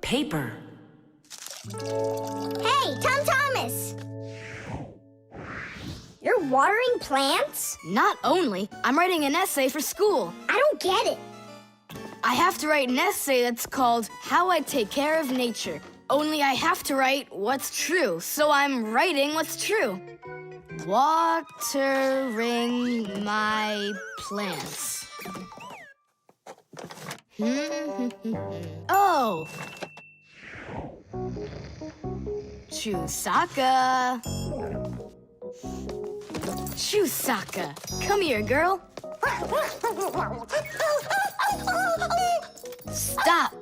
paper. Hey, Tom Thomas! You're watering plants? Not only. I'm writing an essay for school. I don't get it. I have to write an essay that's called How I Take Care of Nature. Only I have to write what's true, so I'm writing what's true. Watering my plants. Oh! Chusaka. Chusaka, come here, girl. Stop.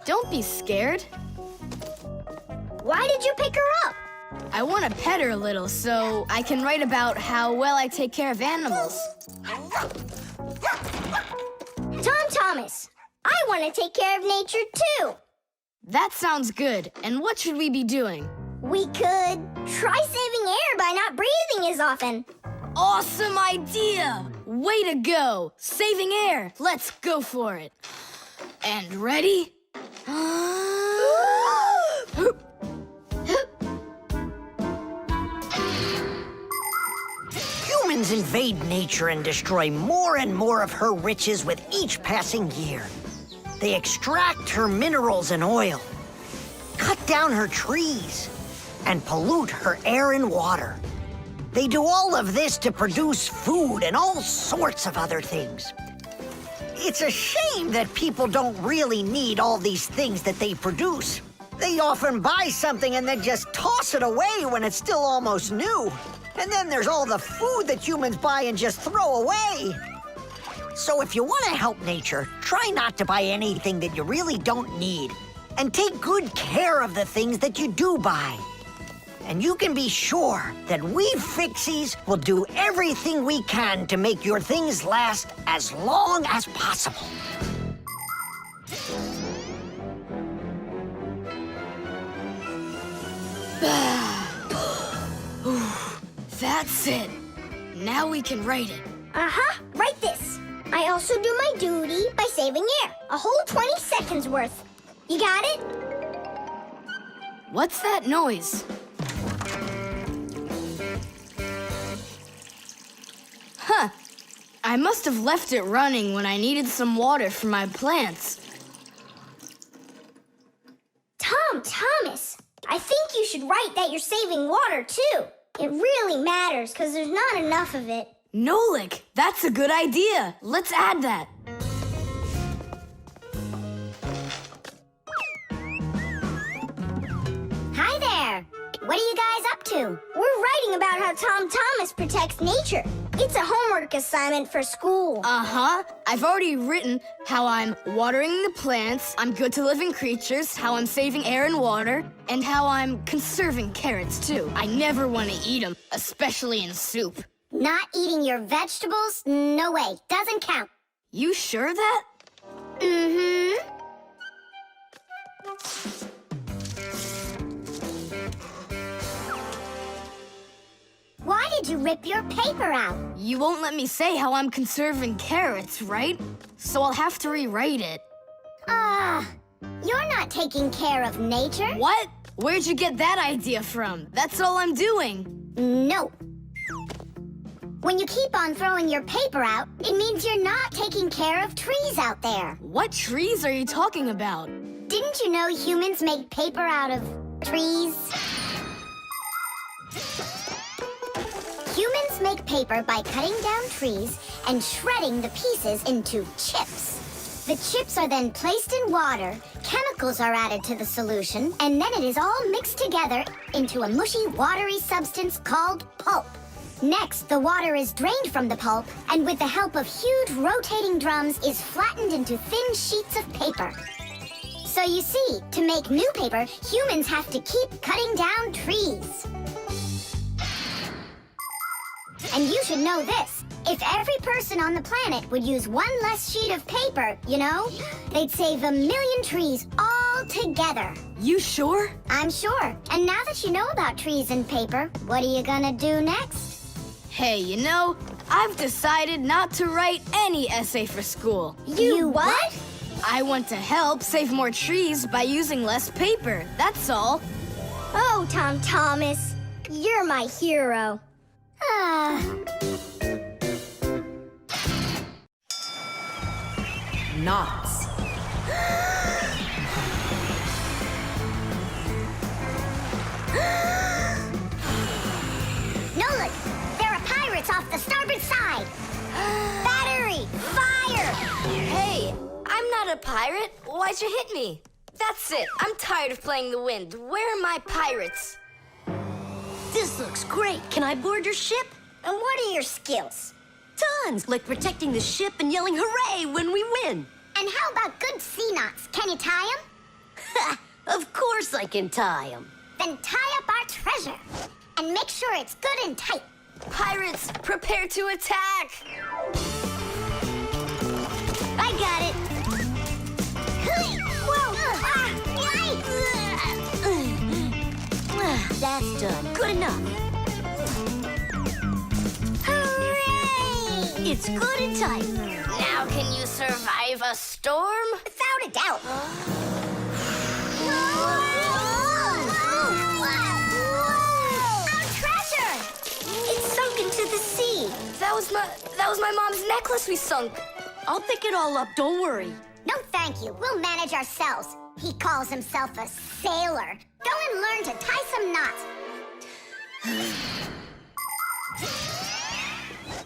Don't be scared. Why did you pick her up? I want to pet her a little so I can write about how well I take care of animals. Tom Thomas, I want to take care of nature too. That sounds good. And what should we be doing? We could try saving air by not breathing as often. Awesome idea! Way to go! Saving air! Let's go for it. And ready? Humans invade nature and destroy more and more of her riches with each passing year. They extract her minerals and oil, cut down her trees, and pollute her air and water. They do all of this to produce food and all sorts of other things. It's a shame that people don't really need all these things that they produce. They often buy something and then just toss it away when it's still almost new. And then there's all the food that humans buy and just throw away. So if you want to help nature, try not to buy anything that you really don't need. And take good care of the things that you do buy. And you can be sure that we Fixies will do everything we can to make your things last as long as possible. That's it. Now we can write it. Write this. I also do my duty by saving air. A whole 20 seconds worth. You got it? What's that noise? Huh. I must have left it running when I needed some water for my plants. Tom Thomas, I think you should write that you're saving water too. It really matters because there's not enough of it. Nolik, that's a good idea. Let's add that. Hi there. What are you guys up to? We're writing about how Tom Thomas protects nature. It's a homework assignment for school. Uh-huh. I've already written how I'm watering the plants, I'm good to living creatures, how I'm saving air and water, and how I'm conserving carrots, too. I never want to eat them, especially in soup. Not eating your vegetables? No way. Doesn't count. You sure that? Mm-hmm. Why did you rip your paper out? You won't let me say how I'm conserving carrots, right? So I'll have to rewrite it. You're not taking care of nature. What? Where'd you get that idea from? That's all I'm doing. No. When you keep on throwing your paper out, it means you're not taking care of trees out there. What trees are you talking about? Didn't you know humans make paper out of trees? Humans make paper by cutting down trees and shredding the pieces into chips. The chips are then placed in water, chemicals are added to the solution, and then it is all mixed together into a mushy, watery substance called pulp. Next, the water is drained from the pulp, and with the help of huge rotating drums is flattened into thin sheets of paper. So you see, to make new paper, humans have to keep cutting down trees. And you should know this. If every person on the planet would use one less sheet of paper, you know, they'd save 1 million trees all together. You sure? I'm sure. And now that you know about trees and paper, what are you gonna do next? Hey, you know, I've decided not to write any essay for school. You what? I want to help save more trees by using less paper, that's all. Oh, Tom Thomas, you're my hero. Knots. Nolik, there are pirates off the starboard side. Battery, fire! Hey, I'm not a pirate. Why'd you hit me? That's it. I'm tired of playing the wind. Where are my pirates? This looks great. Can I board your ship? And what are your skills? Tons, like protecting the ship and yelling hooray when we win. And how about good sea knots? Can you tie them? Ha! Of course I can tie them. Then tie up our treasure. And make sure it's good and tight. Pirates, prepare to attack! I got it. Whoa! That's done. Good enough. Hooray! It's good and tight. Now can you survive a storm? Without a doubt. Our treasure! It's sunk into the sea. That was my mom's necklace we sunk. I'll pick it all up, don't worry. No, thank you. We'll manage ourselves. He calls himself a sailor. Go and learn to tie some knots.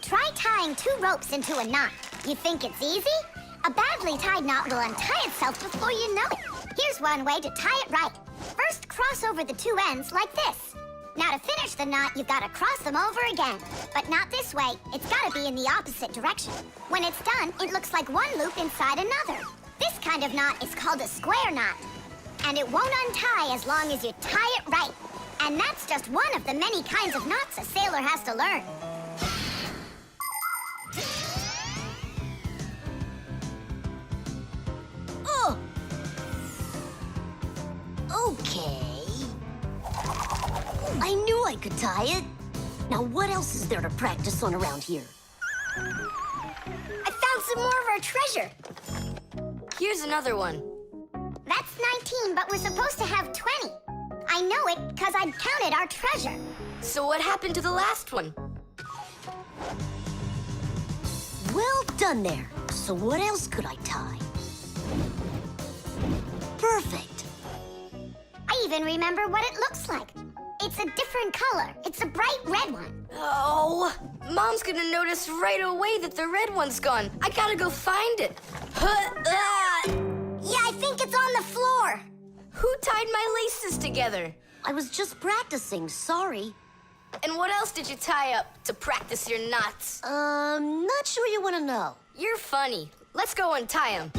Try tying 2 ropes into a knot. You think it's easy? A badly tied knot will untie itself before you know it. Here's one way to tie it right. First, cross over the 2 ends like this. Now to finish the knot, you've got to cross them over again. But not this way. It's got to be in the opposite direction. When it's done, it looks like one loop inside another. This kind of knot is called a square knot. And it won't untie as long as you tie it right. And that's just one of the many kinds of knots a sailor has to learn. Oh! Okay. I knew I could tie it. Now what else is there to practice on around here? I found some more of our treasure. Here's another one. That's 19, but we're supposed to have 20. I know it because I counted our treasure. So what happened to the last one? Well done there. So what else could I tie? Perfect. I even remember what it looks like. It's a different color. It's a bright red one. Oh, Mom's gonna notice right away that the red one's gone. I gotta go find it. Yeah, I think it's on the floor. Who tied my laces together? I was just practicing, sorry. And what else did you tie up to practice your knots? Not sure you want to know. You're funny. Let's go untie them.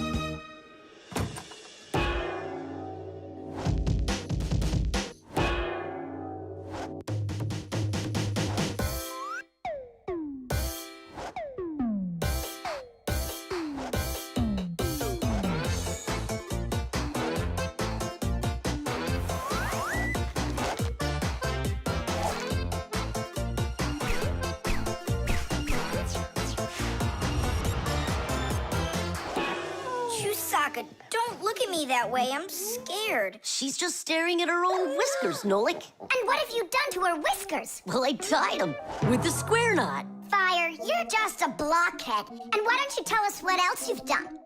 Don't look at me that way. I'm scared. She's just staring at her own whiskers, Nolik. And what have you done to her whiskers? Well, I tied them with the square knot. Fire, you're just a blockhead. And why don't you tell us what else you've done?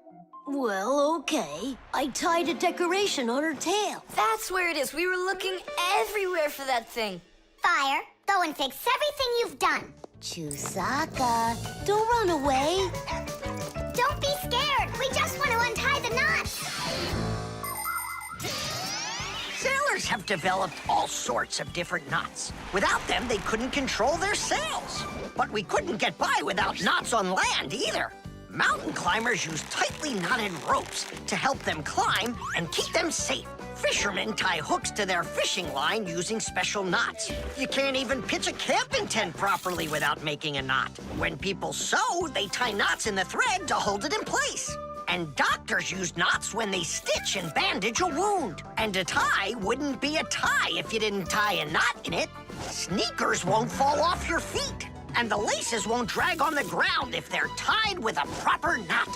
Well, okay. I tied a decoration on her tail. That's where it is. We were looking everywhere for that thing. Fire, go and fix everything you've done. Chusaka, don't run away. Don't be scared. We just want to untie the knots. Sailors have developed all sorts of different knots. Without them, they couldn't control their sails. But we couldn't get by without knots on land either. Mountain climbers use tightly knotted ropes to help them climb and keep them safe. Fishermen tie hooks to their fishing line using special knots. You can't even pitch a camping tent properly without making a knot. When people sew, they tie knots in the thread to hold it in place. And doctors use knots when they stitch and bandage a wound. And a tie wouldn't be a tie if you didn't tie a knot in it. Sneakers won't fall off your feet. And the laces won't drag on the ground if they're tied with a proper knot.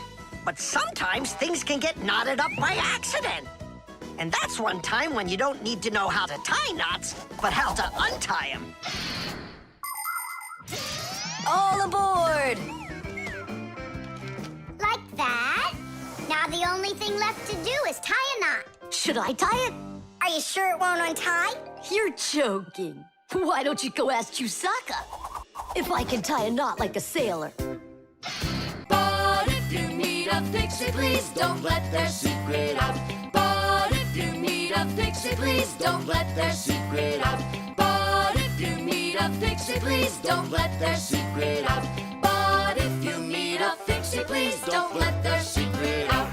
But sometimes things can get knotted up by accident. And that's one time when you don't need to know how to tie knots, but how to untie them. All aboard! Like that. Now the only thing left to do is tie a knot. Should I tie it? Are you sure it won't untie? You're joking. Why don't you go ask Chusaka if I can tie a knot like a sailor? But if you meet a Fixie, please don't let their secret out. But if you meet a Fixie, please don't let their secret out. But if you meet a Fixie, please don't let their secret out. But if you meet a Fixie, please don't let their secret out.